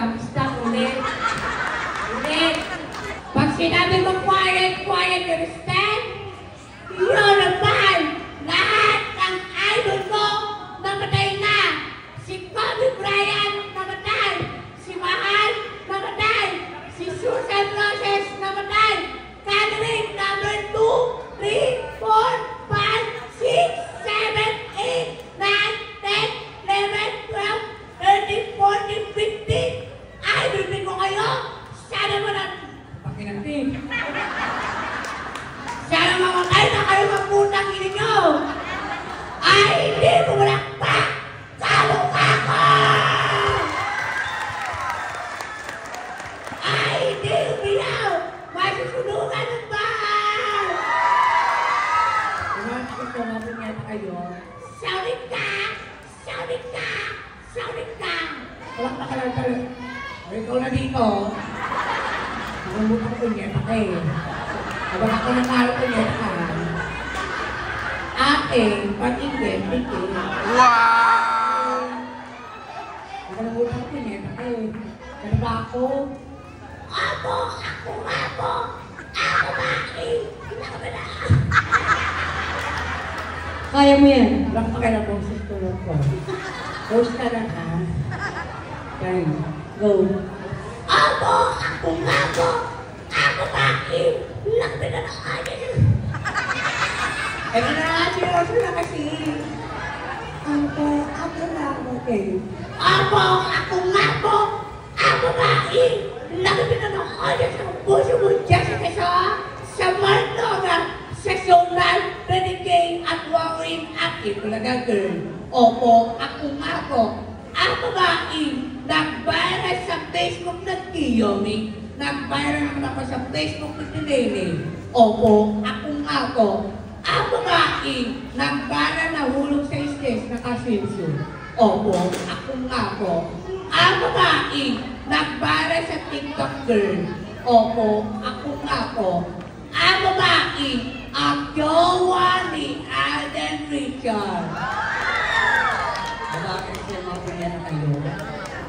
Stop ulit. Ulit. Pag sinabi mo quiet, quiet, you understand? Yun naman! Lahat ng idol mo namatay na! Si Kobe Bryant namatay! Si Mahal namatay! Si Susan Roses namatay! Catherine number 2, 3, 4, 5, 6, 7, 8, 9, 10, 11, 12, 13, 14, 15! Idol din ko kayo! Sana mo na... Pakinantin! Sana mamatay na kayo magputang ina nyo! Ay, hindi mo walang pa! Kamukha ko! Ay, hindi umiyaw! Masusunugan ng bahay! Iwan ko ito, mabunyat kayo. Saulit ka! Saulit ka! Saulit ka! Walang nakalang talaga. O, ikaw na dito. Nakalimutan ko punyat ka eh. Habang ako nakalo punyat ka. Ate, pag-ingin, bikin. Wow! Nakalimutan ko punyat ka eh. Ano ba ako? Ako! Ako! Ako! Ako ba? Nakabala! Kaya mo yan. Walang pakialam mo sa tulog ko. Post ka lang ha. Kaya, go. Ako! Ako! Ako! Ako ba? Nakabala na kaya. Eh, seryoso na kasi. Ako na okay. Ako! Ako! Ako! Ako ba? Nakabala na kaya sa puso mo dyan sa Marto na sexual, renegade at warring active. Talaga girl. Opo, ako nga po. Ako ba nag-viral sa Facebook ng Kiyomi? Nag-viral naman ako sa Facebook ng Tinene? Opo, ako nga po. Ako ba nag-viral na hulog sa stage na kaswimsuit? Opo, ako nga po. Ako ba nag-viral sa TikTok girl? Opo, ako nga po. Ako ba ang jowa ni Alden Richard? Bakit siya mapunya na kayo?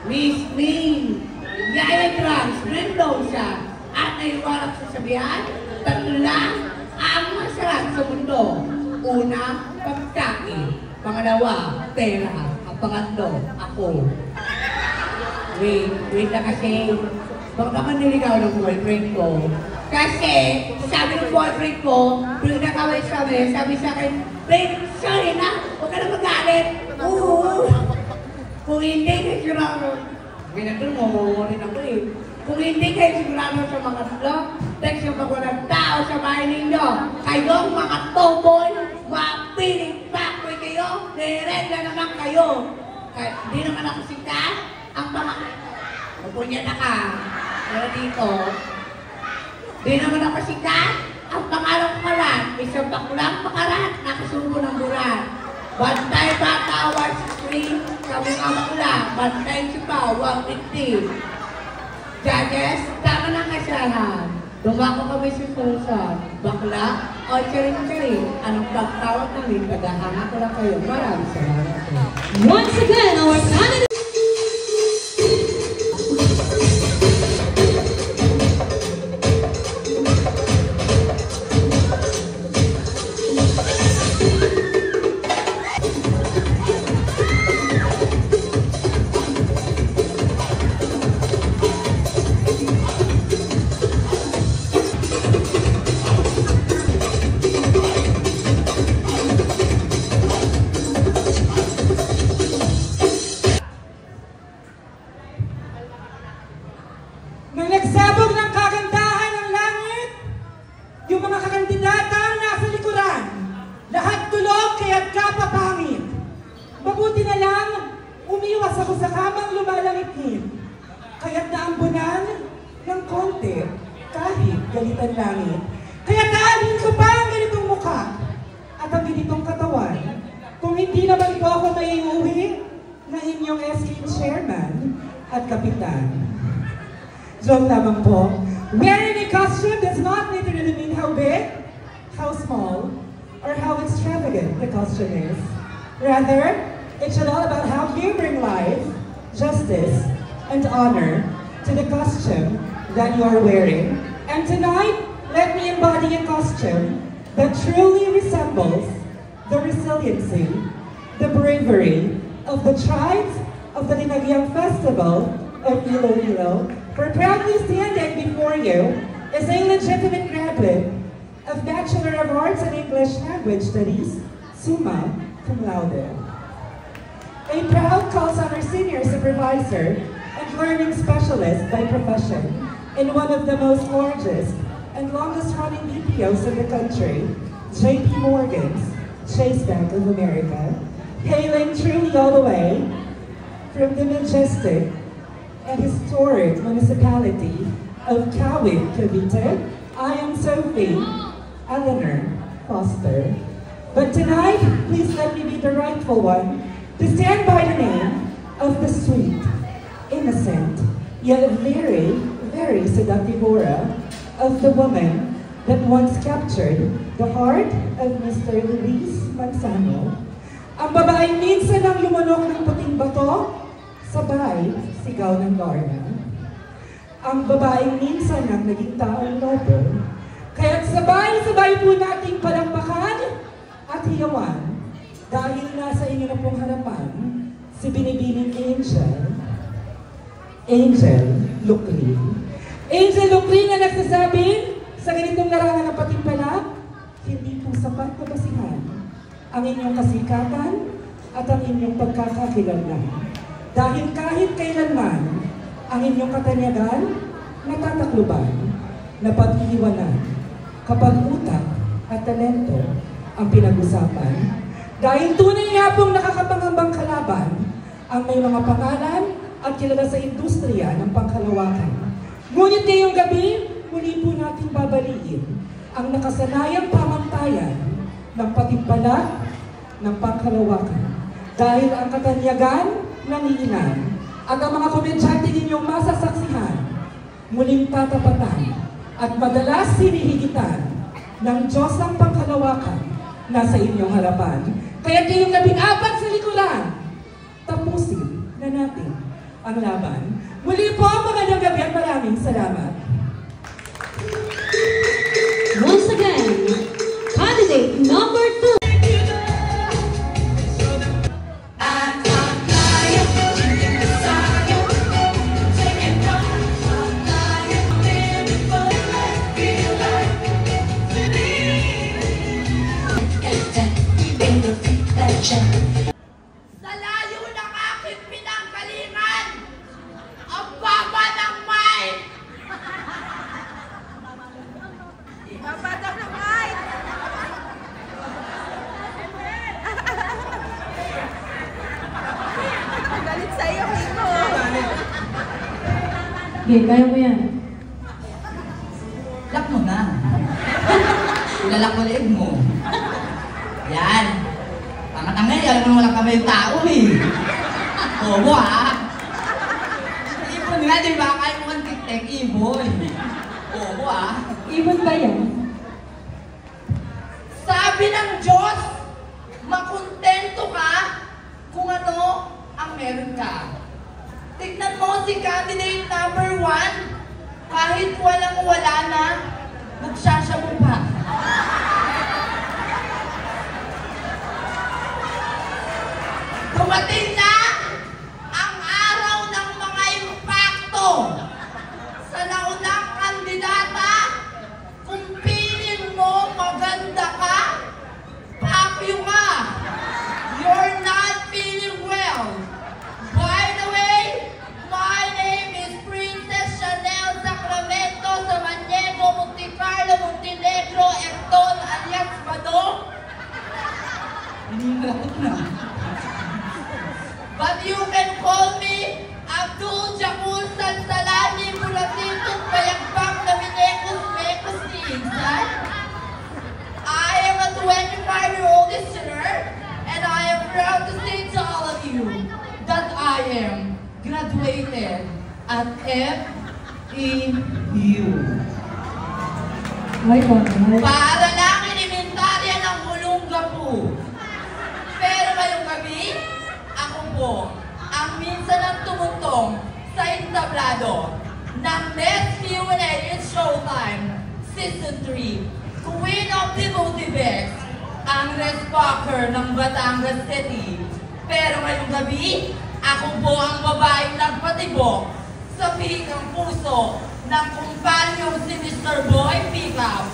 Miss Min, Yaya Grams, Mendoza, at naiwarak sa sabihan, tatlo lang ang masarap sa mundo. Una, pagkain. Pangalawa, pera. Ang pangatlo, ako. Wait na kasi. Baka naman niligaw ng boyfriend ko. Kasi, sabi ng boyfriend ko, tuwing nakaway sabi sa akin, babe, sorry na, huwag ka na magalit. Oo. Kung hindi kayo sigurado, ginagawa mo, mawawarin ako eh. Kung hindi kayo sigurado sa mga vlog, text yung mga tao sa bahay ninyo. Kayong mga tomboy, mapiling backboy kayo, nire-regla naman kayo. Kaya, hindi naman ako sikat, ang mga... Mapunya na ka. Pero dito, di naman ako sikat. Ang pangalan ko lang, isang baklang pakarat, nakasubo ng buran. Bantay Bata Awards 3, kami nga bakla. Bantay Sipa, 150. Judges, tama na kasahan. Dumako kami sa Sulsan. Bakla o charing-charing. Anong pagtawag namin, tagahanga ko lang kayo. Maraming salamat po. Once again, our candidate. Nang nagsabog ng kagandahan ng langit, yung mga kakandidata nasa likuran, lahat tulog kaya't kapapangit. Mabuti na lang, umiwas ako sa kamang lumalangit-ngit, kaya't naambunan ng konti kahit galitan langit. Kaya't naalin ko pa ang ganitong mukha at ang ganitong katawan, kung hindi naman po ako maiuwi na inyong SK Chairman at Kapitan. Joke lamang po. Wearing a costume does not literally mean how big, how small, or how extravagant the costume is. Rather, it's all about how you bring life, justice, and honor to the costume that you are wearing. And tonight, let me embody a costume that truly resembles the resiliency, the bravery of the tribes of the Dinagyang Festival of Iloilo. For proudly standing before you is a legitimate graduate of Bachelor of Arts in English Language Studies, summa cum laude. A proud call center senior supervisor and learning specialist by profession in one of the most largest and longest-running BPOs in the country, J.P. Morgan's Chase Bank of America, hailing truly all the way from the majestic and historic municipality of Kawit, Cavite. I am Sophie Eleanor Foster. But tonight, please let me be the rightful one to stand by the name of the sweet, innocent, yet very, very seductive aura of the woman that once captured the heart of Mr. Luis Manzano. Ang babaeng minsan ang lumunok ng puting bato, sabay sigaw ng Lorna. Ang babaeng minsan ang naging taong lobo, kaya't sabay-sabay po nating palakpakan at hiyawan dahil nasa inyo na pong harapan si binibining Angel Lucrin. Angel Lucrin na nagsasabi sa ganitong larangan ng patimpalak, hindi po sapat na basihan ang inyong kasikatan at ang inyong pagkakakilanlan. Dahil kahit kailanman, ang inyong katanyagan natatakluban na pag-iiwanan kapag utak at talento ang pinag-usapan. Dahil tunay nga pong nakakapangambang kalaban ang may mga pangalan at kilala sa industriya ng pangkalawakan. Ngunit ngayong gabi, muli po nating babaliin ang nakasanayang pamantayan ng patimpalak ng pangkalawakan. Dahil ang katanyagan ng iinan at ang mga komedyante ninyong masasaksihan, muling tatapatan at madalas sinihigitan ng Diyos ang pangkalawakan nasa inyong harapan. Kaya ngayong gabing apat sa likuran, tapusin na natin ang laban. Muli po, magandang gabi at maraming salamat. Once again, candidate number 2. Sa layo ng aking pinanggalingan, ang baba ng mic! Baba daw ng mic! Galit sa'yo, Kiko! Okay, kaya mo yan. Lock mo na. Ilalak mo leeg mo. Yan. Tanga-tanga, alam mo walang kamay yung tao eh. Bobo ha. Ibon nga, di ba? Kaya mo ang tik-tek, ibon. Bobo ha. Ibon ba yan? Sabi ng Diyos, makontento ka kung ano ang meron ka. Tignan mo si candidate number 1, kahit walang-wala na, magsasyabu pa. Dumating na ang araw ng mga impacto sa naunang kandidata. Kung piling mo maganda ka, pakyo ka. You're not feeling well. By the way, my name is Princess Chanel Sacramento Samaniego Montecarlo Montenegro Erton alias Badong. Hinihilakot na. But you can call me Abdul Jakul Sansalani Mulatitong Payagbang na Minekos-Mekos ni Insan. I am a 25-year-old listener, and I am proud to say to all of you that I am graduated at FEU. Ay, ba? Para lang inimentarya ng Olongapo. Pero ngayong gabi, ako po ang minsan ang tumutong sa entablado ng Next Q&A It's Showtime Season 3, Queen of the Multiverse, ang Respocker ng Batangas City. Pero ngayong gabi, ako po ang babaeng nagpatibok sa pigang puso ng kumpanyong si Mr. Boy Pickup,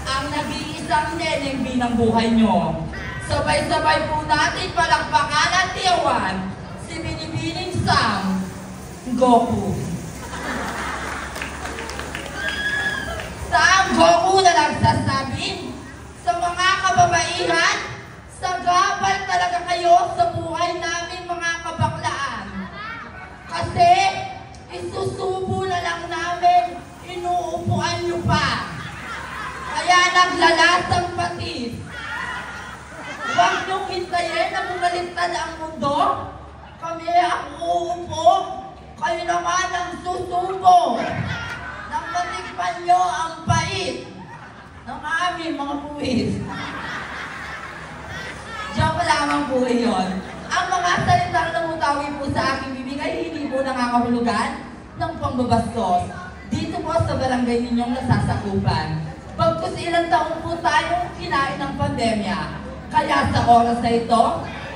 ang nag-iisang neneng ng buhay nyo. Sabay-sabay po natin palakpakan at tiyawan si Binibining Sam Goku. Sam Goku na nagsasabi sa mga kababaihan, sagabal talaga kayo sa buhay namin mga kabaklaan. Kasi isusubo na lang namin, inuupuan nyo pa. Kaya naglalasang patis. Huwag niyong hintayin na bumaliktad ang mundo. Kami ang uupo, kayo naman ang susubo. Nang matikpan niyo ang pait ng aming mga puwis. Joke lamang po yun. Ang mga salitang namutawi po sa aking bibig ay hindi po nakakahulugan ng pangbabastos dito po sa barangay ninyong nasasakupan. Pagkus ilang taon po tayong kinain ng pandemya. Kaya sa oras na ito,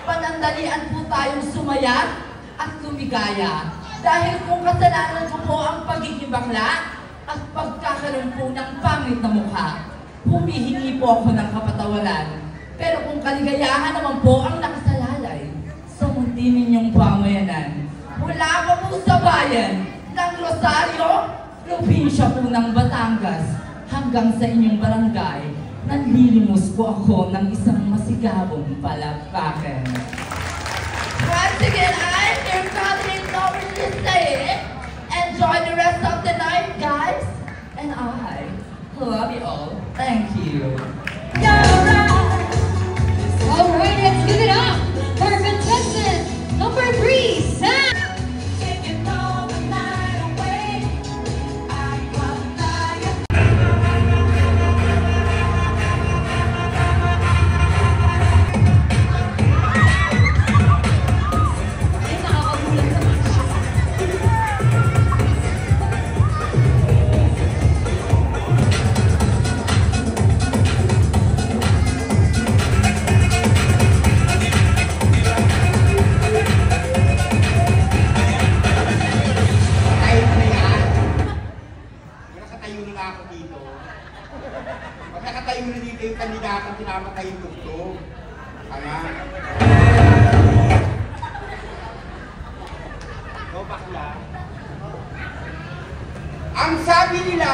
panandalian po tayong sumaya at lumigaya. Dahil kung kasalanan ko po ang pagiging bakla at pagkakaroon po ng pangit na mukha, humihingi po ako ng kapatawaran. Pero kung kaligayahan naman po ang nakasalalay sa munti ninyong pamayanan, mula pa po sa bayan ng Rosario, probinsya po ng Batangas, hanggang sa inyong barangay, nanlilimos po ako ng isang masigabong palakpakan. Once again, I'm your Catherine Norris Lisay. Enjoy the rest of the night, guys. And I love you all. Thank you. Alright, let's give it up for contestant number 3, Sam! Pinamatay yung tugtog. Tama? O bakla? Ang sabi nila,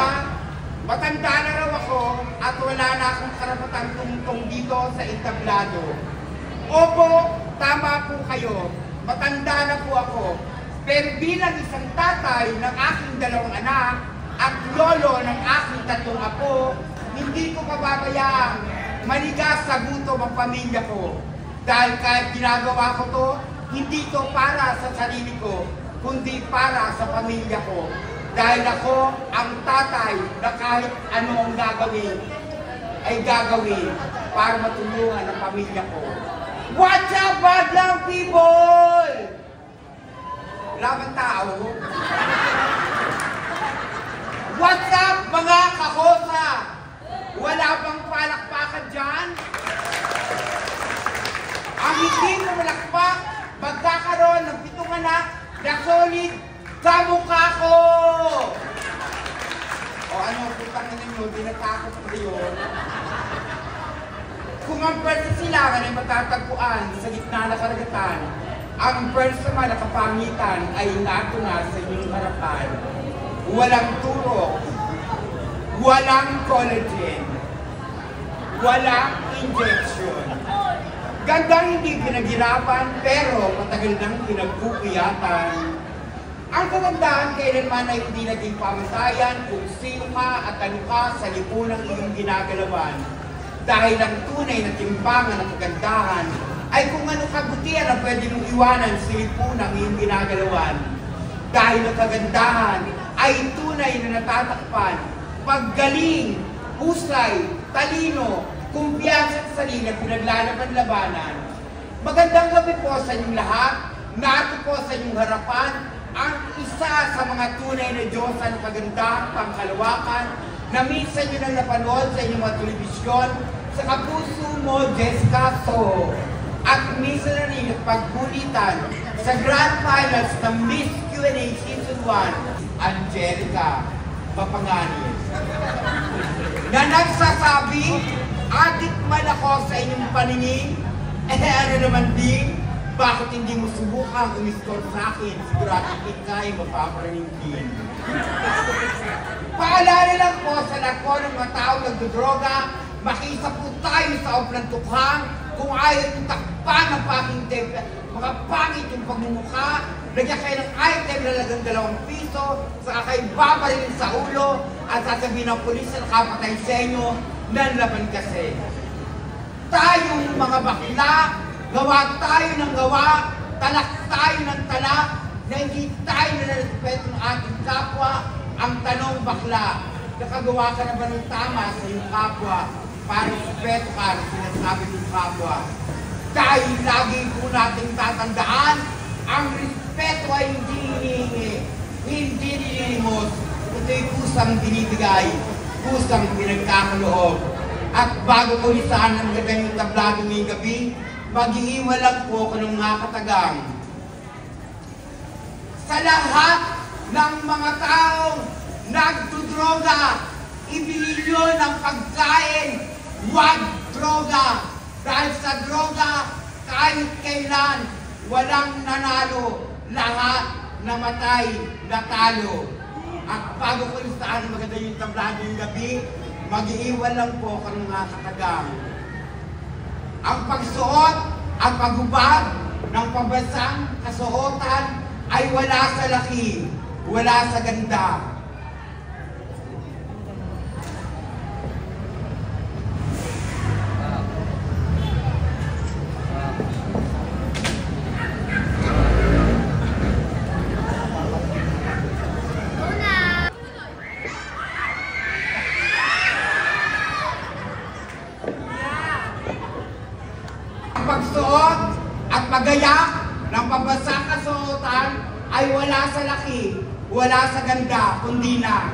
matanda na raw ako at wala na akong karapatang tungtong dito sa entablado. Opo, tama po kayo. Matanda na po ako. Pero bilang isang tatay ng aking 2 anak at lolo ng aking 3 apo, hindi ko pababayaan manigas sa gutom ang pamilya ko. Dahil kahit ginagawa ko to, hindi to para sa sarili ko, kundi para sa pamilya ko. Dahil ako ang tatay na kahit ano ang gagawin, ay gagawin para matulungan ang pamilya ko. Watch out, Badlang people! Lamang tao. What's up, mga kahosa? Wala bang palakpakan dyan? Ang hindi mo malakpak, magkakaroon ng 7 anak na solid kamukha ko! O ano, putang na ninyo, di natakot ko yun. Kung ang pwersa silangan ay matatagpuan sa gitna ng karagatan, ang pwersa man na kapangitan ay natunga sa inyong harapan. Walang turok, walang collagen, walang injection. Gandang hindi pinaghirapan pero matagal nang pinagpupuyatan. Ang kagandahan kailanman ay hindi naging pamatayan kung sino ka at ano ka sa lipunang iyong ginagalawan. Dahil ang tunay na timbangan ng kagandahan ay kung ano kabutihan ang pwede mong iwanan sa lipunang iyong ginagalawan. Dahil ang kagandahan ay tunay na natatakpan, paggaling, husay, talino, kumpiyansa sa sarili at pinaglalaban-labanan. Magandang gabi po sa inyong lahat. Narito po sa inyong harapan ang isa sa mga mga tunay na Diyos ng kagandahan, pangkalawakan, na minsan nyo nang napanood sa inyong mga telebisyon, sa kapuso mo, Jessica So. At minsan na rin pagkulitan sa Grand Finals ng Miss Q&A Season 1, Angelica Papanganin, na nagsasabi, adik man ako sa inyong paningin, ano naman din, bakit hindi mo subukang umistor sa akin? Sigurado ikay mapaparaning din. Paalala lang po sa lako ng mga taong nagdodroga, makisa po tayo sa oblang tukhang kung ayaw yung takpan ng panging mga pangit yung pagmumukha, lagyan kayo ng item na lagang 2 piso, saka kayo babarilin sa ulo at sasabihin ng pulis na nakapatay sa inyo, nanlaban kasi. Tayong mga bakla, gawa tayo ng gawa, talak tayo ng talak, na hindi tayo nalarespeto ng ating kapwa. Ang tanong bakla, nakagawa ka na ba ng tama sa iyong kapwa para respeto ka na sinasabi ng kapwa? Dahil lagi po natin tatandaan, ang respeto ay hindi hinihingi, hindi nilimos. Ito'y kusang binibigay, kusang pinagkakaloob. At bago ko lisahan ng gandang tablado ngayong gabi, mag-iiwalag po ako ng mga katagang. Sa lahat ng mga taong nagdudroga, ibili nyo ng pagkain, huwag droga. Dahil sa droga, kahit kailan, walang nanalo, lahat namatay, natalo. At bago ko listahan maganda yung tablado yung gabi, mag-iiwan lang po ako ng mga katagang. Ang pagsuot, ang paghubad ng pambasang kasuotan ay wala sa laki, wala sa ganda. Pagsuot at pagayak ng pambasang kasuotan ay wala sa laki, wala sa ganda, kundi na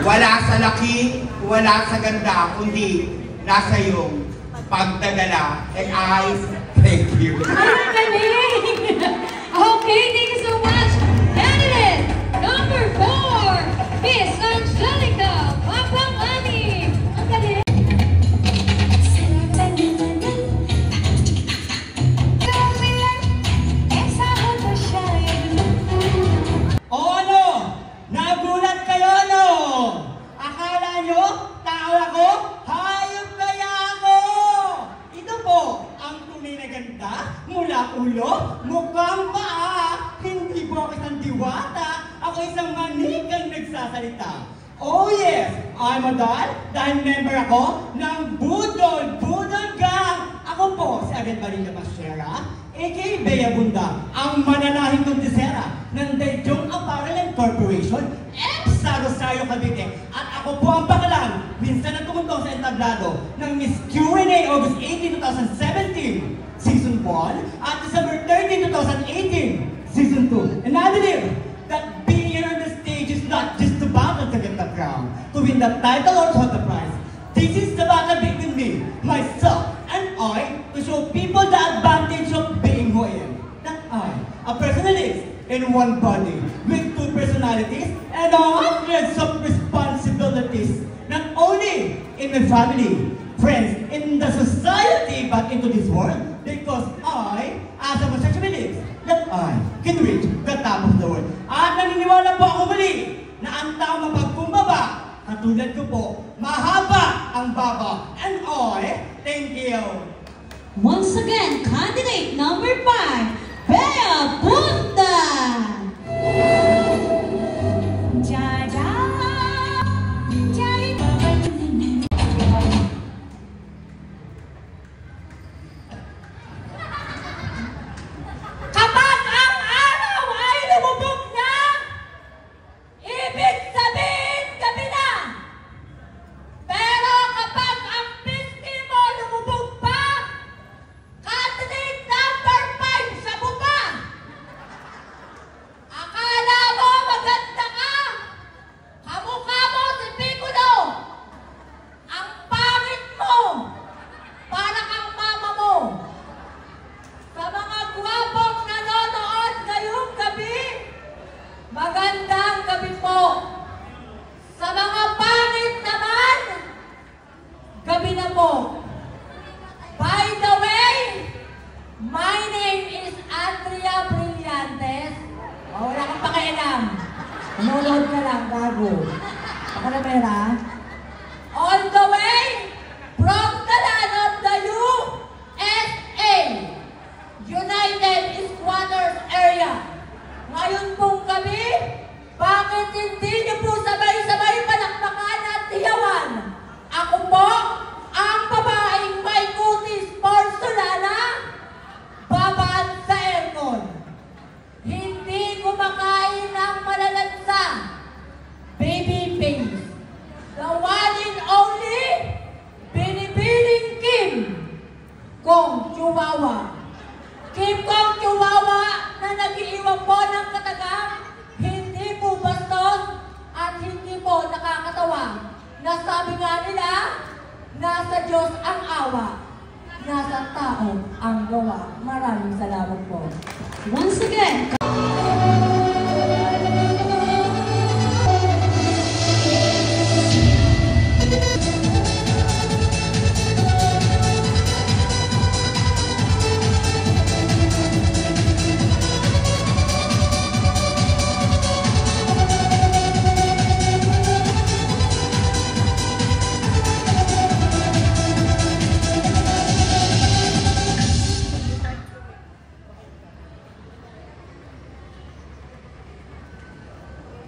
wala sa laki, wala sa ganda, kundi nasa iyong pagdadala. And I thank you. Okay, thank you so much. Candidate number 4, Miss Angelica Papanganin. Ang galing. O ano? Nagulat kayo, no? Akala nyo, tao ako? Hayop kaya ako! Ito po, ang tunay na ganda, mula ulo, mukhang paa. Hindi po ako isang diwata, ako isang manikang nagsasalita. Oh yes, I'm a doll dahil member ako ng Budol Gang. Ako po si Agent Maria Masera, a.k.a. Bea Bunda, ang mananahing kondisera ng Daejeon Apparel and Corporation, sa Rosario, Cavite. At ako po ang bakalan, minsan na tumuntong sa entablado ng Miss Q&A August 18, 2017, Season 1, at December 13, 2018, Season 2. And I believe that being here on the stage is not just a battle to get the crown, to win the title or to hold the prize. This is the battle between me, myself, and I, to show people the advantage of being who I am. That I, a personalist in one body, with 2 personalities, and hundreds of responsibilities, not only in my family, friends, in the society, but into this world, because I, as a homosexualist, that I can reach the top of the world. At naniniwala po ako muli na ang tao mapagkumbaba, katulad ko po, mahaba ang baba. And I, thank you. Once again, candidate number 5, Bea Bunda. Kapag ang araw ay lumubog na, ibig sabihin gabi na. Rivera. On the way from the land of the USA, United Squatters Area. Ngayon pong gabi, bakit hindi niyo po sabay-sabay palakpakan at tiyawan? Ako po, ang babaeng may kutis porcelana, babad sa aircon. Hindi kumakain ng malalansa, baby face. The one and only, Binibining Kim Kong Chihuahua. Kim Kong Chihuahua na nag-iiwan po ng katagang, hindi po bastos at hindi po nakakatawa. Nasabi nga nila, nasa Diyos ang awa, nasa tao ang gawa. Maraming salamat po. Once again,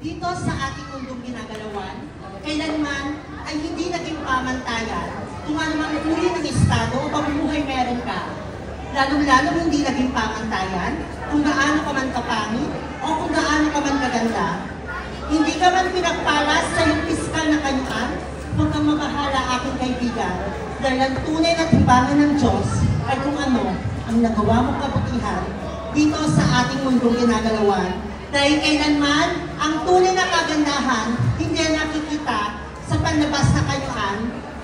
dito sa ating mundong ginagalawan, kailanman ay hindi naging pamantayan kung anumang uri ng estado o pamumuhay meron ka. Lalong-lalo hindi naging pamantayan kung gaano ka man kapangit o kung gaano ka man kaganda. Hindi ka man pinagpalas sa iyong piskal na kanyuan, huwag kang mabahala aking kaibigan, dahil ang tunay na timbangan ng Diyos ay kung ano ang nagawa mong kabutihan dito sa ating mundong ginagalawan. Dahil kailanman, ang tunay na kagandahan hindi nakikita sa panlabas na kanyuan,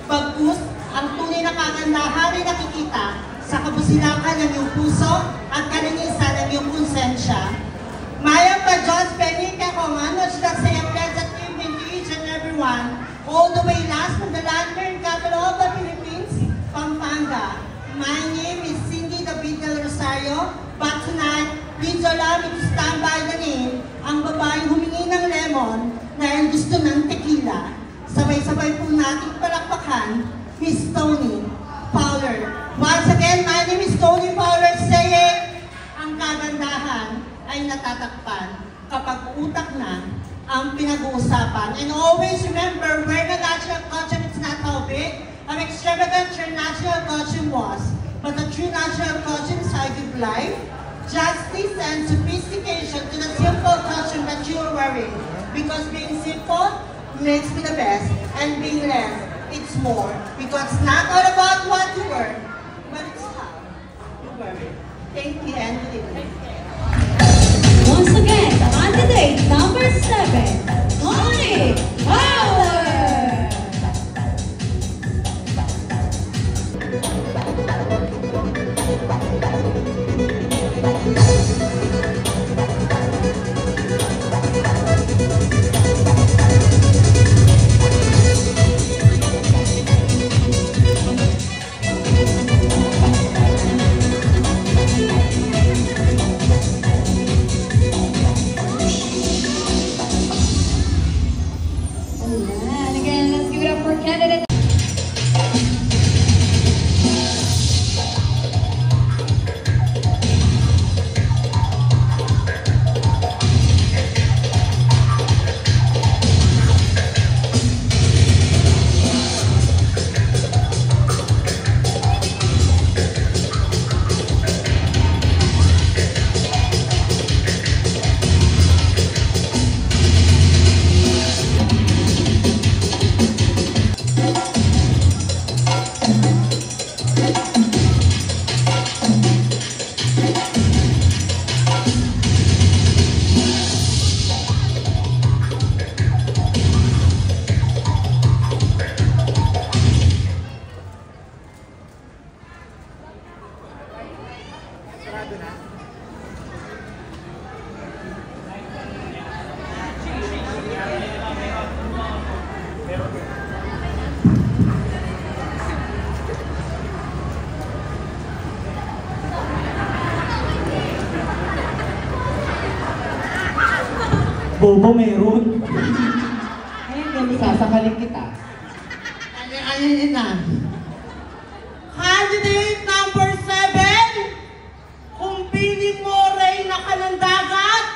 bagkus ang tunay na kagandahan ay nakikita sa kabusilakan ng iyong puso at kalinisan ng iyong konsensya. Mayang pa Diyos, Benita Comandos, that say a pleasant evening to each and everyone, all the way last from the Lantern capital of the Philippines, Pampanga. My name is Cindy David Del Rosario, but tonight, please allow me to stand by the name, ang babaeng humingi ng lemon dahil gusto ng tequila. Sabay-sabay po nating palakpakan, Miss Tony Fowler. Once again, my name is Tony Fowler saying, ang kagandahan ay natatakpan kapag utak na ang pinag-uusapan. And always remember, where the natural costume is not how big, an extravagant natural costume was, but the true natural costume is how you life, justice and sophistication to the simple costume that you are wearing. Because being simple makes me the best, and being less, it's more. Because it's not all about what you wear, but it's how you wear it. Thank you and good evening. once again, candidate number 7, Tony Fowler. And again, let's give it up for candidate. Bobo meron. Ayan sasakalin kita. Ano na? Candidate number 7, kung piling mo reyna ka ng dagat,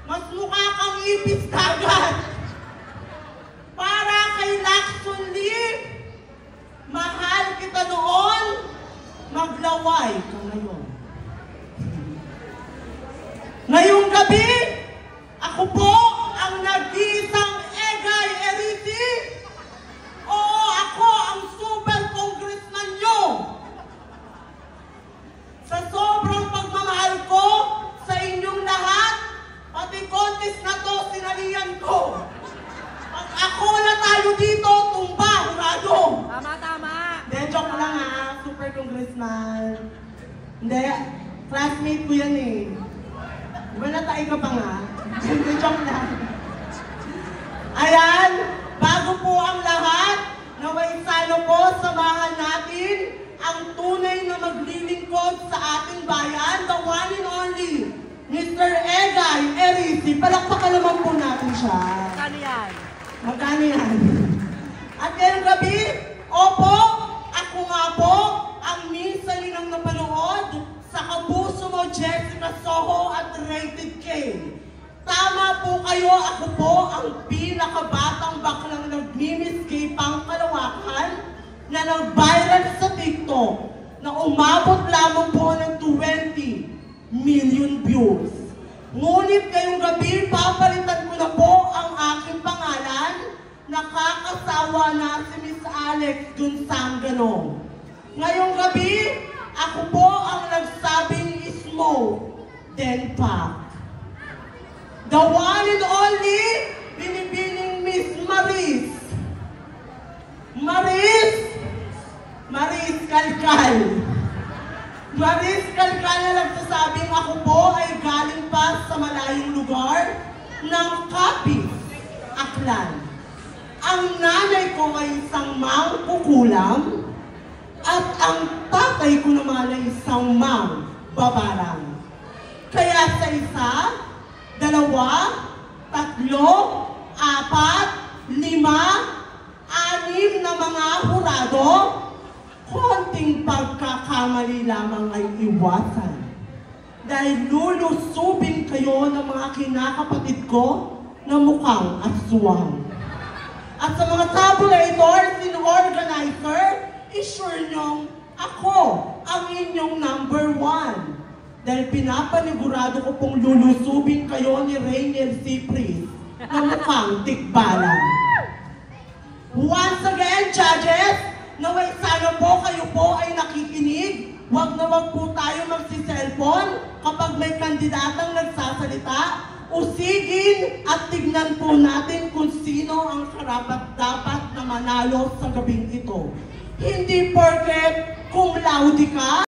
mas mukha kang ipis dagat. Para kay Lacson Lee, mahal kita noon, maglaway ka ngayon. Ngayong gabi, ako po ang nag-iisang Egay Erisi. Oo, ako ang super congressman nyo. Sa sobrang pagmamahal ko sa inyong lahat, pati contest na to, sinalihan ko. Pag ako na tayo dito, tumba, hurado. Tama. Hindi, joke lang ha, super congressman. Hindi, classmate ko yan eh. Di ba natay ka pa nga? Hindi, joke lang. Ayan, bago po ang lahat, naway sana po samahan natin ang tunay na maglilingkod sa ating bayan, the one and only, Mr. Egay Erisi. Palakpakan naman po natin siya. Magkano yan? Magkano yan? At ngayong gabi, opo, ako nga po ang minsan nilang napanood sa Kapuso Mo, Jessica Soho at Rated K. Tama po kayo, ako po ang pinakabatang baklang nagmimiss pang kalawakan na nag-viral sa TikTok na umabot lamang po ng 20 million views. Ngunit ngayong gabi, papalitan ko na po ang aking pangalan. Nakakasawa na si Miss Alex Dunsangano. Ngayong gabi, ako po ang nagsabing smoke, then pop. The one and only, binibining Miss Maris. Maris Kalkal. Maris Kalkal na nagsasabing ako po ay galing pa sa malayong lugar ng Capiz, Aklan. Ang nanay ko ay isang mangkukulam at ang tatay ko naman ay isang babarang. Kaya sa isa, 2, 3, 4, 5, 6 na mga hurado, konting pagkakamali lamang ay iwasan. Dahil lulusubin kayo ng mga kinakapatid ko na mukhang aswang. At sa mga tabulators and organizer, isure nyong ako ang inyong number 1. Dahil pinapanigurado ko pong lulusubin kayo ni Rainier Cipris na mukhang tikbalan. Once again, judges, naway sana po kayo po ay nakikinig. Huwag na huwag po tayo magsi-cellphone kapag may kandidatang nagsasalita. Usigin at tignan po natin kung sino ang karapat-dapat na manalo sa gabing ito. Hindi porket cum laude ka,